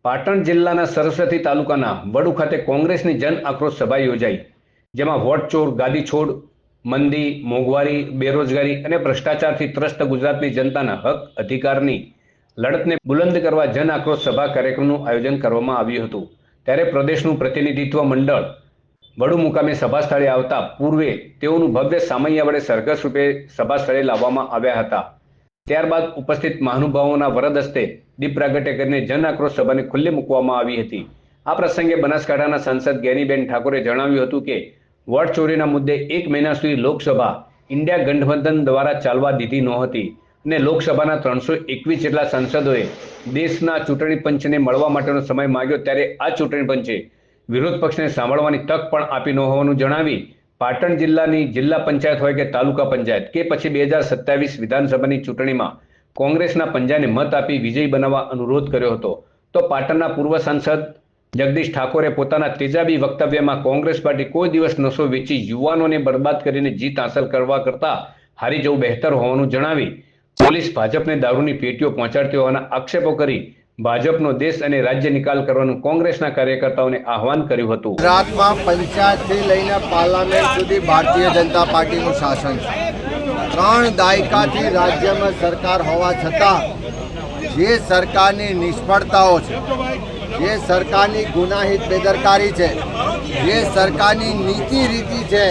પાટણ જિલ્લાના સરસ્વતી તાલુકાના વડુ ખાતે કોંગ્રેસની જન આક્રોશ સભા યોજાઈ, જેમાં વોટ ચોર, ગાદી છોડ, મંદી, મોંઘવારી, બેરોજગારી અને ભ્રષ્ટાચારથી ત્રસ્ત ગુજરાતની જનતાના હક અધિકારની લડતને બુલંદ કરવા જન આક્રોશ સભા કાર્યક્રમનું આયોજન કરવામાં આવ્યું હતું। ત્યારે પ્રદેશનું પ્રતિનિધિત્વ મંડળ વડુ મુકામે સભા સ્થળે આવતા પૂર્વે તેઓનું ભવ્ય સામૈયા વડે સરઘસ રૂપે સભા સ્થળે લાવવામાં આવ્યા હતા। ત્યારબાદ ઉપસ્થિત મહાનુભાવોના વરદ હસ્તે દીપ પ્રાગટ્ય કરીને જન આક્રોશ સભાને ખુલ્લી મૂકવામાં આવી હતી। આ પ્રસંગે બનાસકાંઠાના સાંસદ જ્ઞાનીબેન ઠાકોરે જણાવ્યું હતું કે વોટ ચોરીના મુદ્દે 1 મહિના સુધી લોકસભા ઇન્ડિયા ગઠબંધન દ્વારા ચાલવા દીધી નહોતી અને લોકસભાના 321 જેટલા સાંસદોએ દેશના ચૂંટણી પંચને મળવા માટેનો સમય માંગ્યો, ત્યારે આ ચૂંટણી પંચે વિરોધ પક્ષને સાંભળવાની તક પણ આપી ન હોવાનું જણાવી પાટણ જિલ્લાની જિલ્લા પંચાયત હોય કે તાલુકા પંચાયત કે પછી 2027 વિધાનસભાની ચૂંટણીમાં કોંગ્રેસના પંજાને મત આપી વિજયી બનાવવા અનુરોધ કર્યો હતો। તો પાટણના પૂર્વ સાંસદ જગદીશ ઠાકોરે પોતાના તેજાબી વક્તવ્યમાં કોંગ્રેસ પાર્ટી કોઈ દિવસ નશો વેચી યુવાનોને બરબાદ કરીને જીત હાંસલ કરવા કરતાં હારી જવું બહેતર હોવાનું જણાવી પોલીસ ભાજપને દારૂની પેટીઓ પહોંચાડતી હોવાના આક્ષેપો કરી ભાજપનો દેશ અને રાજ્ય નિકાલ કરવાનું કોંગ્રેસના કાર્યકર્તાઓને આહવાન કર્યું હતું। ગુજરાતમાં પંચાયતથી લઈને પાર્લામેન્ટ સુધી ભારતીય જનતા પાર્ટીનું શાસન છે। 3 દાયકાથી રાજ્યમાં સરકાર હોવા છતાં જે સરકારની નિષ્ફળતાઓ છે, જે સરકારની ગુનાહિત બેદરકારી છે, જે સરકારની નીતિ રીતિ છે,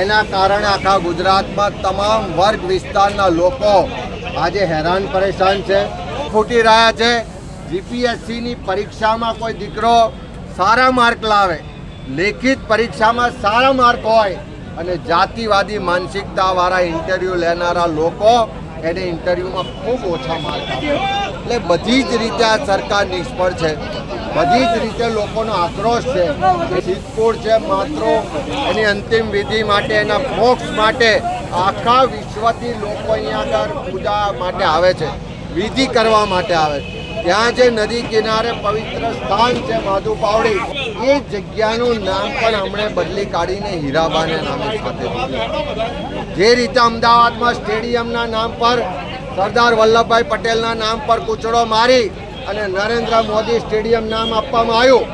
એના કારણે આખા ગુજરાતમાં તમામ વર્ગ વિસ્તારના લોકો આજે હેરાન પરેશાન છે, ફૂટી રહ્યા છે। જીપીએસસીની પરીક્ષામાં કોઈ દીકરો સારા માર્ક લાવે, લેખિત પરીક્ષામાં સારા માર્ક હોય અને જાતિવાદી માનસિકતાવાળા ઇન્ટરવ્યૂ લેનારા લોકો એને ઇન્ટરવ્યૂમાં ખૂબ ઓછા માર્ક આપે। એટલે બધી જ રીતે આ સરકાર નિષ્ફળ છે, બધી જ રીતે લોકોનો આક્રોશ છે કે સિદ્ધપુર છે માત્ર એની અંતિમ વિધિ માટે, એના મોક્ષ માટે આખા વિશ્વથી લોકો અહીંયા આગળ પૂજા માટે આવે છે, વિધિ કરવા માટે આવે છે। ત્યાં જે નદી કિનારે પવિત્ર સ્થાન છે માધુ પાવડી, એ જગ્યાનું નામ પણ હમણે બદલી કાઢીને હીરાબાના નામે સાથે જે રીતે અમદાવાદમાં સ્ટેડિયમના નામ પર સરદાર વલ્લભભાઈ પટેલના નામ પર કૂચડો મારી અને નરેન્દ્ર મોદી સ્ટેડિયમ નામ આપવામાં આવ્યું।